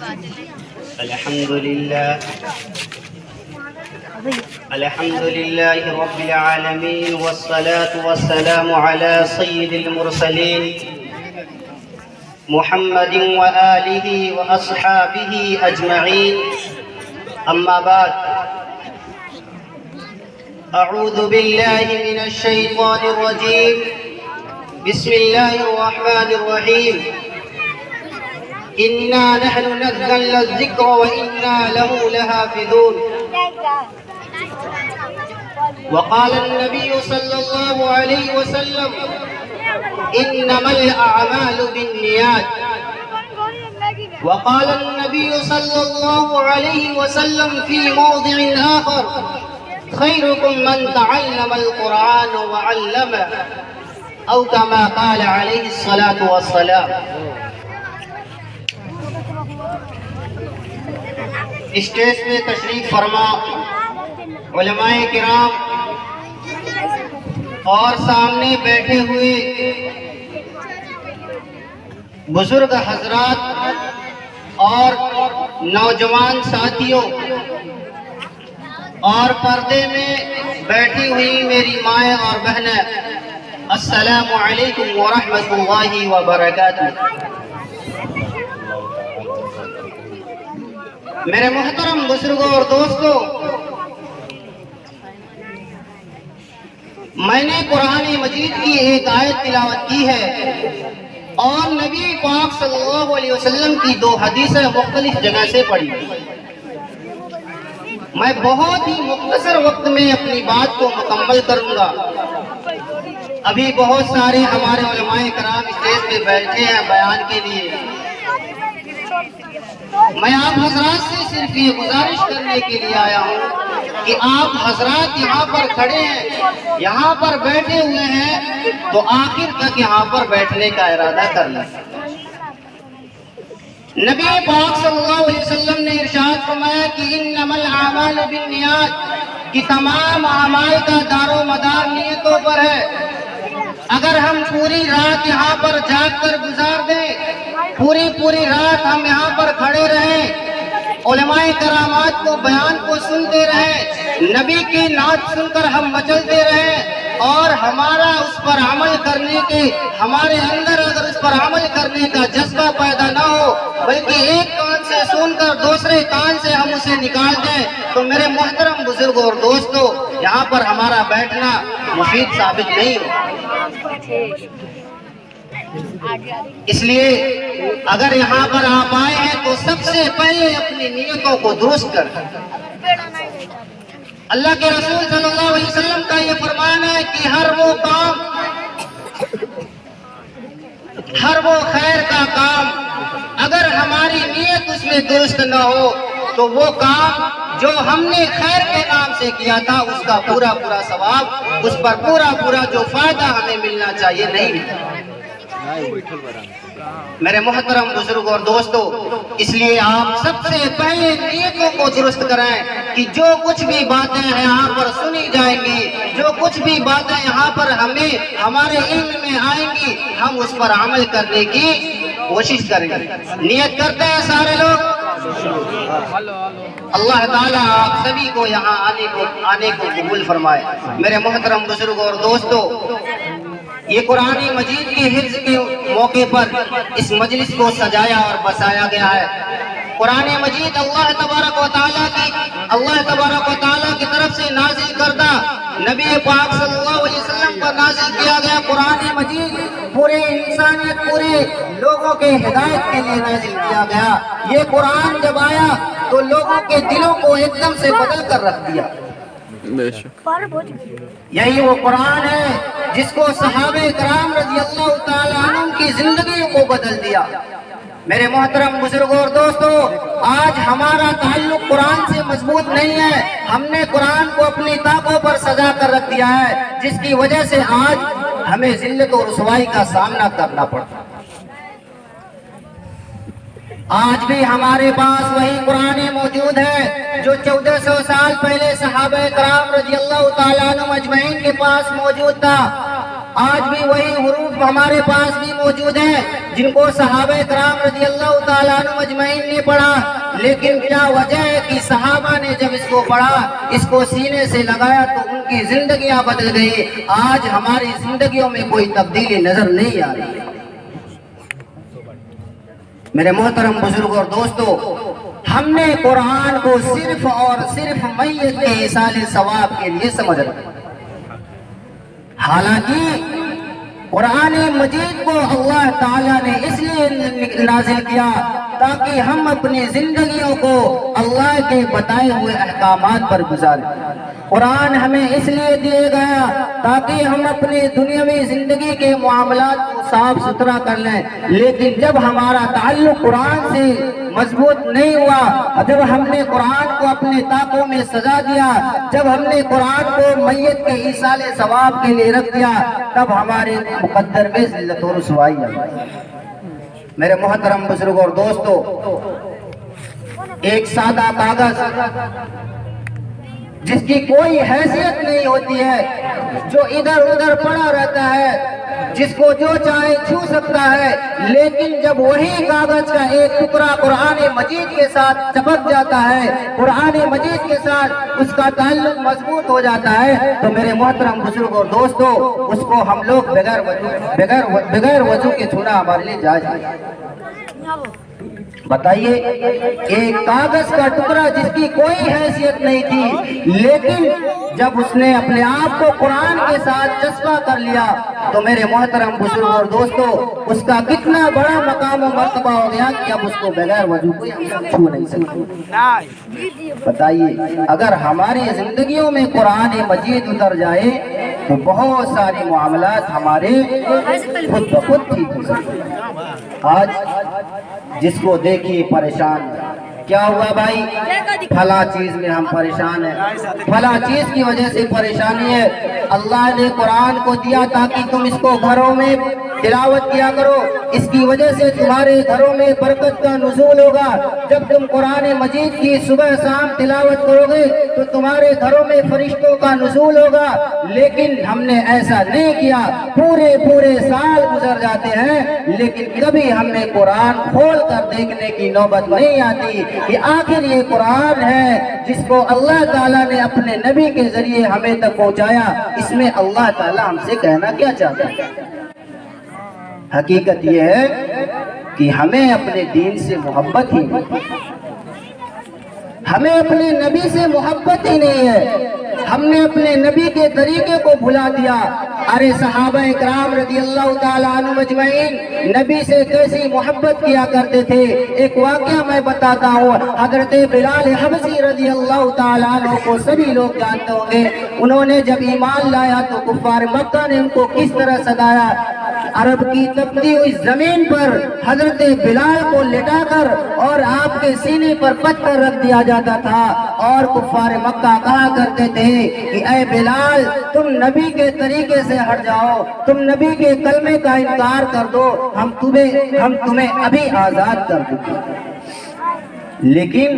الحمد لله رب العالمين، والصلاة والسلام على سيد المرسلين محمد وآله وأصحابه أجمعين. أما بعد، أعوذ بالله من الشيطان الرجيم. بسم الله الرحمن الرحيم. إنا نحن نزلنا الذكر وإنا له لحافظون. وقال النبي صلى الله عليه وسلم: إنما الأعمال بالنيات. وقال النبي صلى الله عليه وسلم في موضع آخر: خيركم من تعلم القرآن وعلمه، أو كما قال عليه الصلاة والسلام. اسٹیج پہ تشریف فرما علماء کرام اور سامنے بیٹھے ہوئے بزرگ حضرات اور نوجوان ساتھیوں اور پردے میں بیٹھی ہوئی میری مائیں اور بہنیں، السلام علیکم ورحمۃ اللہ وبرکاتہ. میرے محترم بزرگوں اور دوستوں، میں نے قرآن مجید کی ایک آیت تلاوت کی ہے اور نبی پاک صلی اللہ علیہ وسلم کی 2 حدیثیں مختلف جگہ سے پڑھی. میں بہت ہی مختصر وقت میں اپنی بات کو مکمل کروں گا. ابھی بہت سارے ہمارے علماء کرام اسٹیج پہ بیٹھے ہیں بیان کے لیے. میں آپ حضرات سے صرف یہ گزارش کرنے کے لیے آیا ہوں کہ آپ حضرات یہاں پر کھڑے ہیں، یہاں پر بیٹھے ہوئے ہیں، تو آخر تک یہاں پر بیٹھنے کا ارادہ کر لیں. نبی پاک صلی اللہ علیہ وسلم نے ارشاد فرمایا کہ انما الاعمال بالنیات، کہ تمام اعمال کا دار و مدار نیتوں پر ہے. اگر ہم پوری رات یہاں پر جاگ کر گزار دیں، پوری رات ہم یہاں پر کھڑے رہیں، علماء کرامات کو بیان کو سنتے رہیں، نبی کی نعت سن کر ہم مچلتے رہیں، اور ہمارا اس پر عمل کرنے کے، ہمارے اندر اگر اس پر عمل کرنے کا جذبہ پیدا نہ ہو، بلکہ ایک کان سے سن کر دوسرے کان سے ہم اسے نکال دیں، تو میرے محترم بزرگوں اور دوستوں، یہاں پر ہمارا بیٹھنا مفید ثابت نہیں ہو. اس لیے اگر یہاں پر آپ آئے ہیں تو سب سے پہلے اپنی نیتوں کو درست کریں. اللہ کے رسول صلی اللہ علیہ وسلم کا یہ فرمان ہے کہ ہر وہ خیر کا کام اگر ہماری نیت اس میں درست نہ ہو تو وہ کام جو ہم نے خیر کے نام سے کیا تھا اس کا پورا ثواب، اس پر پورا جو فائدہ ہمیں ملنا چاہیے نہیں ملتا. میرے محترم بزرگوں اور دوستوں، اس لیے آپ سب سے پہلے نیتوں کو درست کریں کہ جو کچھ بھی باتیں یہاں پر سنی جائیں گی، جو کچھ بھی باتیں یہاں پر ہمیں ہمارے علم میں آئیں گی، ہم اس پر عمل کرنے کی کوشش کریں گے. نیت کرتے ہیں سارے لوگ؟ اللہ تعالیٰ آپ سبھی کو یہاں آنے کو قبول فرمائے. میرے محترم بزرگوں اور دوستوں، یہ قرآن مجید کے حفظ کے موقع پر اس مجلس کو سجایا اور بسایا گیا ہے. قرآن مجید اللہ تبارک و تعالیٰ کی طرف سے نازل کردہ نبی پاک صلی اللہ علیہ وسلم پر نازل کیا گیا قرآن مجید پورے انسانیت، پورے لوگوں کے ہدایت کے لیے نازل کیا گیا. یہ قرآن جب آیا تو لوگوں کے دلوں کو ایک دم سے بدل کر رکھ دیا. یہی وہ قرآن ہے جس کو صحابہ کرام رضی اللہ تعالیٰ عنہ کی زندگیوں کو بدل دیا. میرے محترم بزرگوں اور دوستوں، آج ہمارا تعلق قرآن سے مضبوط نہیں ہے. ہم نے قرآن کو اپنی طاقوں پر سجا کر رکھ دیا ہے، جس کی وجہ سے آج ہمیں ذلت و رسوائی کا سامنا کرنا پڑتا. آج بھی ہمارے پاس وہی قرآن موجود ہے جو 1400 سال پہلے صحابہ کرام رضی اللہ تعالیٰ عنہ اجمعین کے پاس موجود تھا. آج بھی وہی حروف ہمارے پاس بھی موجود ہیں جن کو صحابہ کرام رضی اللہ تعالیٰ عنہ مجمعین نے پڑھا، لیکن کیا وجہ ہے کہ صحابہ نے جب اس کو پڑھا، اس کو سینے سے لگایا تو ان کی زندگیاں بدل گئی۔ آج ہماری زندگیوں میں کوئی تبدیلی نظر نہیں آ رہی۔ میرے محترم بزرگ اور دوستو، ہم نے قرآن کو صرف اور صرف میت کے ایصال ثواب کے لیے سمجھ رکھا، حالانکہ قرآن مجید کو اللہ تعالیٰ نے اس لیے نازل کیا تاکہ ہم اپنی زندگیوں کو اللہ کے بتائے ہوئے احکامات پر گزاریں۔ قرآن ہمیں اس لیے دیا گیا تاکہ ہم اپنی دنیاوی زندگی کے معاملات کو صاف ستھرا کر لیں، لیکن جب ہمارا تعلق قرآن سے مضبوط نہیں ہوا، جب ہم نے قرآن کو اپنے طاقوں میں سجا دیا، جب ہم نے قرآن کو میت کے ایصال ثواب کے لیے رکھ دیا، تب ہمارے مقدر میں ذلت و رسوائی آئی۔ میرے محترم بزرگ اور دوستو، ایک سادہ کاغذ جس کی کوئی حیثیت نہیں ہوتی ہے، جو ادھر ادھر پڑا رہتا ہے، جس کو جو چاہے چھو سکتا ہے، لیکن جب وہی کاغذ کا ایک ٹکڑا قرآن مجید کے ساتھ چپک جاتا ہے، قرآن مجید کے ساتھ اس کا تعلق مضبوط ہو جاتا ہے، تو میرے محترم بزرگ اور دوستو، اس کو ہم لوگ بغیر وضو کے چھونا ہمارے لیے جائز ہے۔ بتائیے، ایک کاغذ کا ٹکڑا جس کی کوئی حیثیت نہیں تھی، لیکن جب اس نے اپنے آپ کو قرآن کے ساتھ چسپاں کر لیا، تو میرے محترم بزرگ اور دوستو، اس کا کتنا بڑا مقام و مرتبہ ہو گیا کہ اب اس کو بغیر وضو کوئی چھو نہیں سکتے۔ بتائیے، اگر ہماری زندگیوں میں قرآن مجید اتر جائے تو بہت سارے معاملات ہمارے خود بخود ٹھیک ہو سکتے۔ آج جس کو دیکھیے پریشان، کیا ہوا بھائی؟ فلاں چیز میں ہم پریشان ہیں، فلاں چیز کی وجہ سے پریشانی ہے۔ اللہ نے قرآن کو دیا تاکہ تم اس کو گھروں میں تلاوت کیا کرو، اس کی وجہ سے تمہارے گھروں میں برکت کا نزول ہوگا۔ جب تم قرآن مجید کی صبح شام تلاوت کرو گے تو تمہارے گھروں میں فرشتوں کا نزول ہوگا، لیکن ہم نے ایسا نہیں کیا۔ پورے سال گزر جاتے ہیں، لیکن کبھی ہم نے قرآن کھول کر دیکھنے کی نوبت نہیں آتی کہ آخر یہ قرآن ہے جس کو اللہ تعالیٰ نے اپنے نبی کے ذریعے ہمیں تک پہنچایا، اس میں اللہ تعالیٰ ہم سے کہنا کیا چاہتا ہے؟ حقیقت یہ ہے کہ ہمیں اپنے دین سے محبت ہی نہیں، ہمیں اپنے نبی سے محبت ہی نہیں ہے، ہم نے اپنے نبی کے طریقے کو بھلا دیا۔ ارے صحابہ اکرام رضی اللہ تعالیٰ عنہ مجمعین نبی سے کیسی محبت کیا کرتے تھے۔ ایک واقعہ میں بتاتا ہوں، حضرت بلال حبشی رضی اللہ تعالیٰ عنہ کو سبھی لوگ جانتے ہوں گے۔ انہوں نے جب ایمان لایا تو کفار مکہ نے ان کو کس طرح صدایا۔ عرب کی تپتی ہوئی زمین پر حضرت بلال کو لٹا کر اور آپ کے سینے پر پتھر رکھ دیا جاتا تھا، اور کفار مکہ کہا کرتے تھے کہ اے بلال، تم نبی کے طریقے سے ہٹ جاؤ، تم نبی کے کلمے کا انکار کر دو، ہم تمہیں ابھی آزاد کر دیں گے۔ لیکن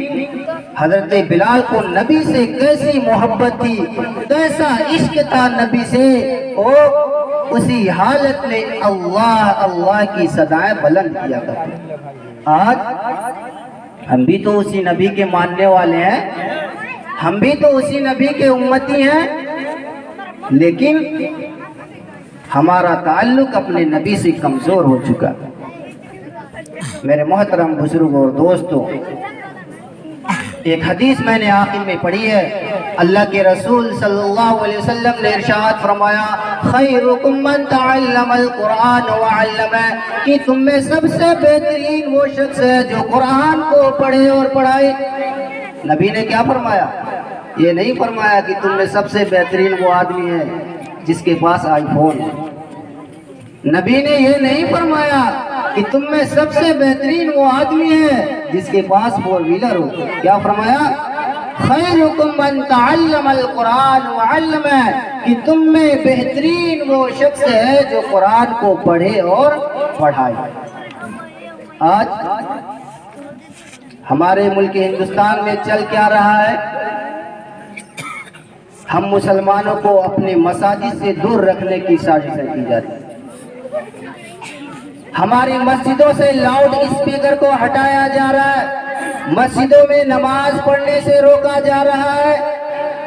حضرت بلال کو نبی سے کیسی محبت تھی، کیسا عشق تھا نبی سے، وہ اسی حالت میں اللہ اللہ کی صدائیں بلند کیا کرتے۔ آج ہم بھی تو اسی نبی کے ماننے والے ہیں، ہم بھی تو اسی نبی کے امتی ہیں، لیکن ہمارا تعلق اپنے نبی سے کمزور ہو چکا۔ میرے محترم بزرگ اور دوستو، ایک حدیث میں نے آخر میں پڑھی ہے، اللہ کے رسول صلی اللہ علیہ وسلم نے ارشاد فرمایا، خیرکم من تعلم القرآن وعلمہ، کہ تم میں سب سے بہترین وہ شخص ہے جو قرآن کو پڑھے اور پڑھائے۔ نبی نے کیا فرمایا؟ یہ نہیں فرمایا کہ تم میں سب سے بہترین وہ آدمی ہے جس کے پاس آئی فون۔ نبی نے یہ نہیں فرمایا کہ تم میں سب سے بہترین وہ آدمی ہے جس کے پاس فور ویلر ہو۔ کیا فرمایا؟ خیرکم من تعلم القرآن وعلمہ، کہ تم میں بہترین وہ شخص ہے جو قرآن کو پڑھے اور پڑھائے۔ آج ہمارے ملک ہندوستان میں چل کیا رہا ہے؟ ہم مسلمانوں کو اپنے مساجد سے دور رکھنے کی سازشیں کی جاتی ہیں۔ ہماری مسجدوں سے لاؤڈ اسپیکر کو ہٹایا جا رہا ہے، مسجدوں میں نماز پڑھنے سے روکا جا رہا ہے۔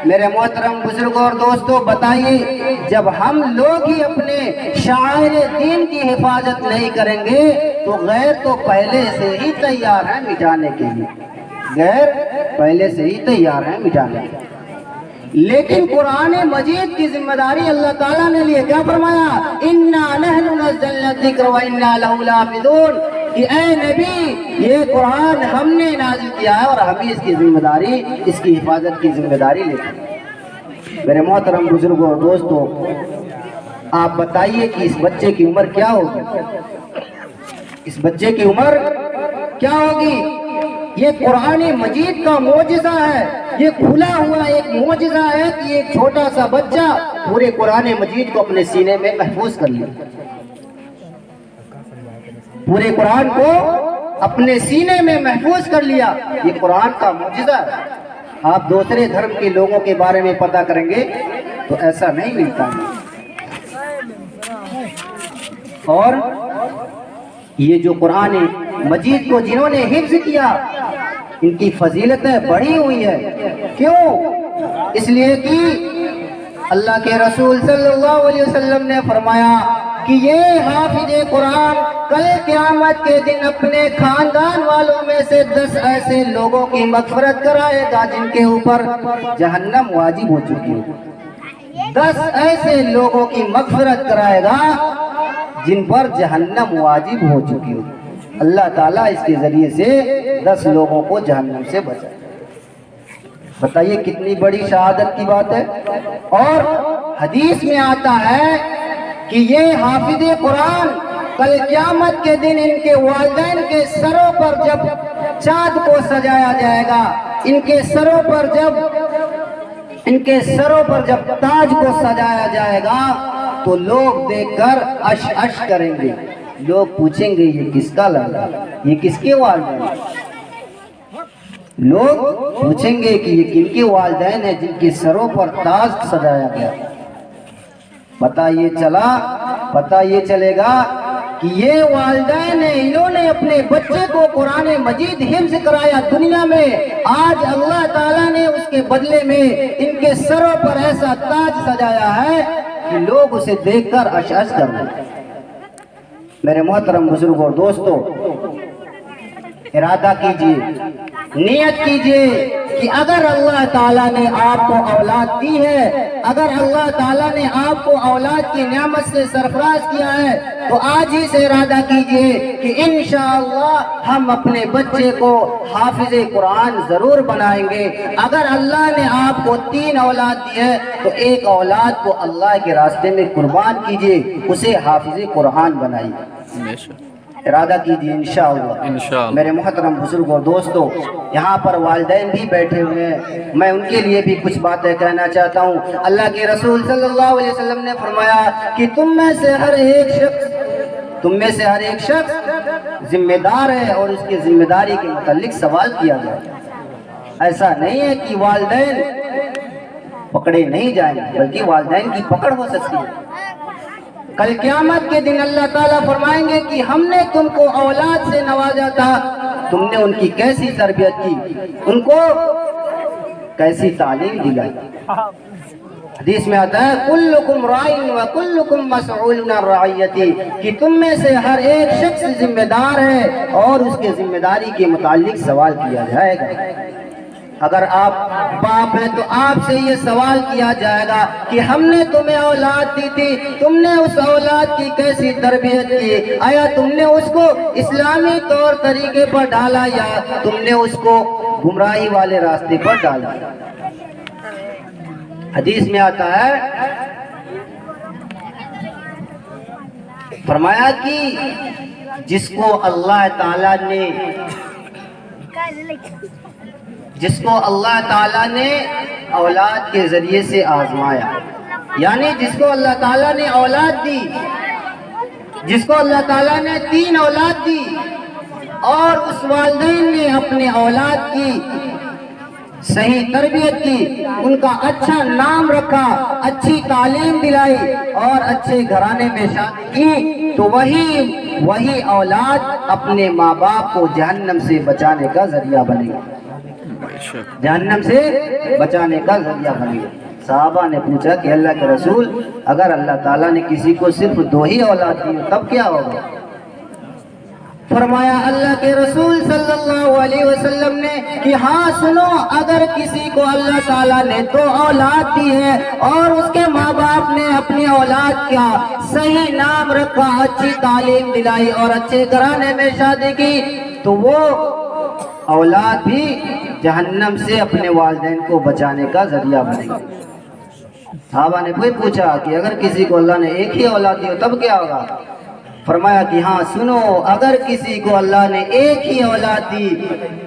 میرے محترم بزرگوں اور دوستوں، بتائیے جب ہم لوگ ہی اپنے شعائر دین کی حفاظت نہیں کریں گے تو غیر تو پہلے سے ہی تیار ہیں مٹانے کے لیے، غیر پہلے سے ہی تیار ہیں مٹانے کے لیے۔ لیکن قرآن مجید کی ذمہ داری اللہ تعالیٰ نے لیے، کیا فرمایا؟ اِنَّا نَحْنُ نَزَّلْنَا الذِّكْرَ وَإِنَّا لَهُ لَحَافِظُونَ، کہ اے نبی یہ قرآن ہم نے نازل کیا ہے اور ہمیں اس کی ذمہ داری، اس کی حفاظت کی ذمہ داری لیتے ہیں۔ میرے محترم بزرگوں اور دوستوں، آپ بتائیے کہ اس بچے کی عمر کیا ہوگی؟ اس بچے کی عمر کیا ہوگی؟ یہ قرآن مجید کا معجزہ ہے، یہ کھلا ہوا ایک معجزہ ہے کہ ایک چھوٹا سا بچہ پورے قرآن مجید کو اپنے سینے میں محفوظ کر لیا، پورے قرآن کو اپنے سینے میں محفوظ کر لیا۔ یہ قرآن کا معجزہ ہے۔ آپ دوسرے دھرم کے لوگوں کے بارے میں پتہ کریں گے تو ایسا نہیں ملتا۔ اور یہ جو قرآن مجید کو جنہوں نے حفظ کیا ان کی فضیلتیں بڑھی ہوئی ہے۔ کیوں؟ اس لیے کہ اللہ کے رسول صلی اللہ علیہ وسلم نے فرمایا کہ یہ حافظ قرآن کل قیامت کے دن اپنے خاندان والوں میں سے 10 ایسے لوگوں کی مغفرت کرائے گا جن کے اوپر جہنم واجب ہو چکی ہے۔ 10 ایسے لوگوں کی مغفرت کرائے گا جن پر جہنم واجب ہو چکی ہو۔ اللہ تعالیٰ اس کے ذریعے سے 10 لوگوں کو جہنم سے بچائے۔ بتائیے کتنی بڑی شہادت کی بات ہے۔ اور حدیث میں آتا ہے کہ یہ حافظ قرآن کل قیامت کے دن ان کے والدین کے سروں پر جب چاند کو سجایا جائے گا، ان کے سروں پر جب تاج کو سجایا جائے گا تو لوگ دیکھ کر اش اش کریں گے، لوگ پوچھیں گے یہ کس کا لڑکا، یہ کس کے والدین ہیں؟ لوگ پوچھیں گے کہ یہ کن کے والدین ہیں جن کے سروں پر تاج سجایا گیا۔ پتہ یہ چلے گا کہ یہ والدین ہیں، انہوں نے اپنے بچے کو قرآن مجید حفظ کرایا دنیا میں، آج اللہ تعالیٰ نے اس کے بدلے میں ان کے سروں پر ایسا تاج سجایا ہے کہ لوگ اسے دیکھ کر اش اش کر رہے ہیں۔ میرے محترم بزرگوں اور دوستوں، ارادہ کیجئے، نیت کیجئے کہ اگر اللہ تعالیٰ نے آپ کو اولاد دی ہے، اگر اللہ تعالیٰ نے آپ کو اولاد کی نعمت سے سرفراز کیا ہے تو آج ہی سے ارادہ کیجئے کہ انشاءاللہ ہم اپنے بچے کو حافظ قرآن ضرور بنائیں گے۔ اگر اللہ نے آپ کو 3 اولاد دی ہے تو ایک اولاد کو اللہ کے راستے میں قربان کیجئے، اسے حافظ قرآن بنائیے۔ ارادہ کیجئے انشاءاللہ۔ میرے محترم بزرگ اور دوستو، یہاں پر والدین بھی بیٹھے ہوئے ہیں، میں ان کے لیے بھی کچھ باتیں کہنا چاہتا ہوں۔ اللہ کے رسول صلی اللہ علیہ وسلم نے فرمایا کہ تم میں سے ہر ایک شخص ذمہ دار ہے اور اس کی ذمہ داری کے متعلق سوال کیا گیا۔ ایسا نہیں ہے کہ والدین پکڑے نہیں جائیں بلکہ والدین کی پکڑ ہو سکتی ہے۔ کل قیامت کے دن اللہ تعالیٰ فرمائیں گے کہ ہم نے تم کو اولاد سے نوازا تھا، تم نے ان کی کیسی تربیت کی، ان کو کیسی تعلیم دلائی۔ حدیث میں آتا ہے کلکم راعٍ وکلکم مسئول عن رعیتہ، کہ تم میں سے ہر ایک شخص ذمہ دار ہے اور اس کے ذمہ داری کے متعلق سوال کیا جائے گا۔ اگر آپ باپ ہیں تو آپ سے یہ سوال کیا جائے گا کہ ہم نے تمہیں اولاد دی تھی، تم نے اس اولاد کی کیسی تربیت کی، آیا تم نے اس کو اسلامی طور طریقے پر ڈالا یا تم نے اس کو گمراہی والے راستے پر ڈالا۔ حدیث میں آتا ہے، فرمایا کہ جس کو اللہ تعالیٰ نے اولاد کے ذریعے سے آزمایا، یعنی جس کو اللہ تعالیٰ نے اولاد دی، جس کو اللہ تعالیٰ نے 3 اولاد دی اور اس والدین نے اپنے اولاد کی صحیح تربیت کی، ان کا اچھا نام رکھا، اچھی تعلیم دلائی اور اچھے گھرانے میں شادی کی، تو وہی اولاد اپنے ماں باپ کو جہنم سے بچانے کا ذریعہ بنے گی، جہنم سے بچانے کا ذریعہ بنے گی۔ صحابہ نے پوچھا کہ اللہ کے رسول، اگر اللہ تعالیٰ نے کسی کو صرف 2 ہی اولاد دی تب کیا ہوگا؟ فرمایا اللہ کے رسول صلی اللہ علیہ وسلم نے کہ ہاں سنو، اگر کسی کو اللہ تعالیٰ نے 2 اولاد دی ہے اور اس کے ماں باپ نے اپنی اولاد کا صحیح نام رکھا، اچھی تعلیم دلائی اور اچھے گھرانے میں شادی کی، تو وہ اولاد بھی جہنم سے اپنے والدین کو بچانے کا ذریعہ بنے گی۔ صحابہ نے کوئی پوچھا کہ اگر کسی کو اللہ نے 1 ہی اولاد دی ہو تب کیا ہوگا؟ فرمایا کہ ہاں سنو، اگر کسی کو اللہ نے 1 ہی اولاد دی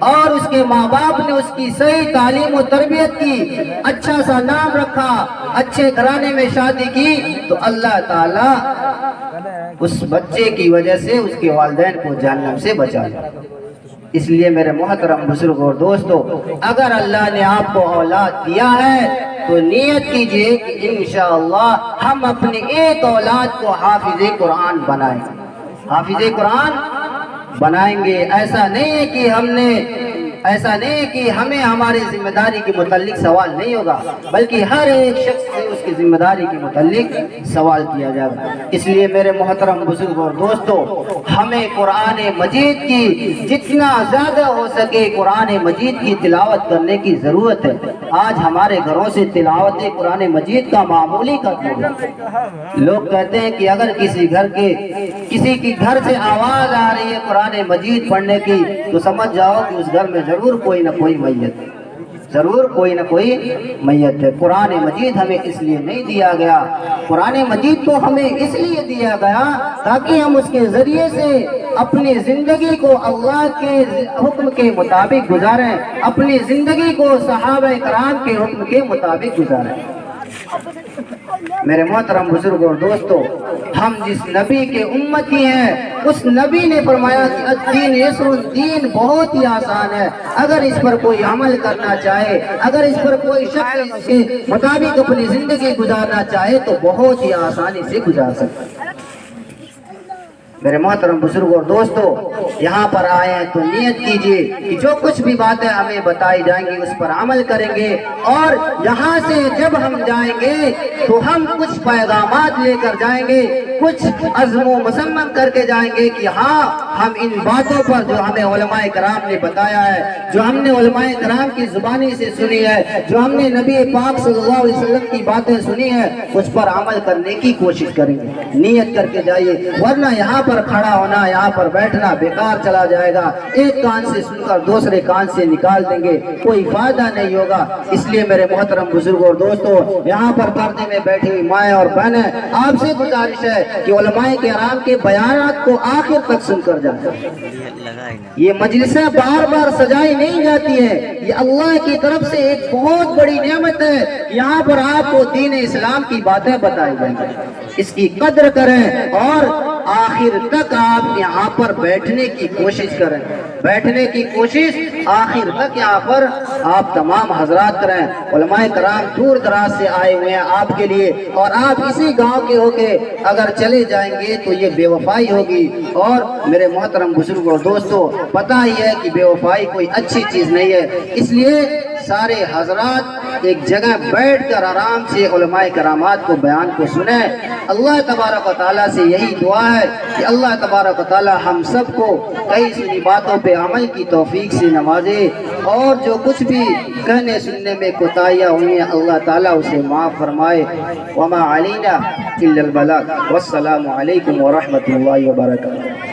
اور اس کے ماں باپ نے اس کی صحیح تعلیم و تربیت کی، اچھا سا نام رکھا، اچھے گھرانے میں شادی کی، تو اللہ تعالیٰ اس بچے کی وجہ سے اس کے والدین کو جہنم سے بچا لے۔ اس لیے میرے محترم بزرگ اور دوستو، اگر اللہ نے آپ کو اولاد دیا ہے تو نیت کیجئے کہ انشاءاللہ ہم اپنی 1 اولاد کو حافظ قرآن بنائیں گے، حافظ قرآن بنائیں گے۔ ایسا نہیں ہے کہ ہمیں ہماری ذمہ داری کے متعلق سوال نہیں ہوگا، بلکہ ہر ایک شخص سے اس کی ذمہ داری کے متعلق سوال کیا جائے گا۔ اس لیے میرے محترم بزرگ اور دوستو، ہمیں قرآن مجید کی جتنا زیادہ ہو سکے قرآن مجید کی تلاوت کرنے کی ضرورت ہے۔ آج ہمارے گھروں سے تلاوت قرآن مجید کا معمولی قدر ہے۔ لوگ کہتے ہیں کہ اگر کسی کی گھر سے آواز آ رہی ہے قرآن مجید پڑھنے کی تو سمجھ جاؤ کہ اس گھر میں ضرور کوئی نہ کوئی میت ہے، ضرور کوئی نہ کوئی میت ہے۔ قرآن مجید ہمیں اس لیے نہیں دیا گیا، قرآن مجید کو ہمیں اس لیے دیا گیا تاکہ ہم اس کے ذریعے سے اپنی زندگی کو اللہ کے حکم کے مطابق گزاریں، اپنی زندگی کو صحابہ کرام کے حکم کے مطابق گزاریں۔ میرے محترم بزرگ اور دوستو، ہم جس نبی کے امتی ہیں اس نبی نے فرمایا کہ الدین یسر، الدین بہت ہی آسان ہے، اگر اس پر کوئی عمل کرنا چاہے، اگر اس پر کوئی شخص اس کے مطابق اپنی زندگی گزارنا چاہے تو بہت ہی آسانی سے گزار سکتا ہے۔ میرے محترم بزرگ اور دوستو، یہاں پر آئے ہیں تو نیت کیجئے کہ جو کچھ بھی باتیں ہمیں بتائی جائیں گی اس پر عمل کریں گے، اور یہاں سے جب ہم جائیں گے تو ہم کچھ پیغامات لے کر جائیں گے، کچھ عزم و مصمم کر کے جائیں گے کہ ہاں ہم ان باتوں پر جو ہمیں علماء کرام نے بتایا ہے، جو ہم نے علماء کرام کی زبانی سے سنی ہے، جو ہم نے نبی پاک صلی اللہ علیہ وسلم کی باتیں سنی ہیں، اس پر عمل کرنے کی کوشش کریں گے۔ نیت کر کے جائیے، ورنہ یہاں پر کھڑا ہونا، یہاں پر بیٹھنا بیکار چلا جائے گا، ایک کان سے سن کر دوسرے کان سے نکال دیں گے، کوئی فائدہ نہیں ہوگا۔ اس لیے میرے محترم بزرگ اور دوستو، یہاں پر پردے میں بیٹھی ہوئی مائیں اور بہنیں، آپ سے گزارش ہے کہ علماء کرام کے بیانات کو آخر تک سن کر جائیں۔ یہ مجلسیں بار بار سجائی نہیں جاتی ہے، یہ اللہ کی طرف سے ایک بہت بڑی نعمت ہے، یہاں پر آپ کو دین اسلام کی باتیں بتائی جائیں گی، اس کی قدر کریں اور آخر تک آپ یہاں پر بیٹھنے کی کوشش کریں، بیٹھنے کی کوشش آخر تک یہاں پر آپ تمام حضرات کریں۔ علماء کرام دور دراز سے آئے ہوئے ہیں آپ کے لیے، اور آپ اسی گاؤں کے ہو کے اگر چلے جائیں گے تو یہ بے وفائی ہوگی، اور میرے محترم بزرگ اور دوستو، پتہ ہی ہے کہ بے وفائی کوئی اچھی چیز نہیں ہے۔ اس لیے سارے حضرات ایک جگہ بیٹھ کر آرام سے علماء کرامات کو بیان کو سنیں۔ اللہ تبارک و تعالیٰ سے یہی دعا ہے کہ اللہ تبارک و تعالیٰ ہم سب کو کئی ساری باتوں پہ عمل کی توفیق سے نوازے، اور جو کچھ بھی کہنے سننے میں کوتاہیاں ہوئی ہیں اللہ تعالیٰ اسے معاف فرمائے۔ وما علینا الا البلاغ، والسلام علیکم ورحمۃ اللہ وبرکاتہ۔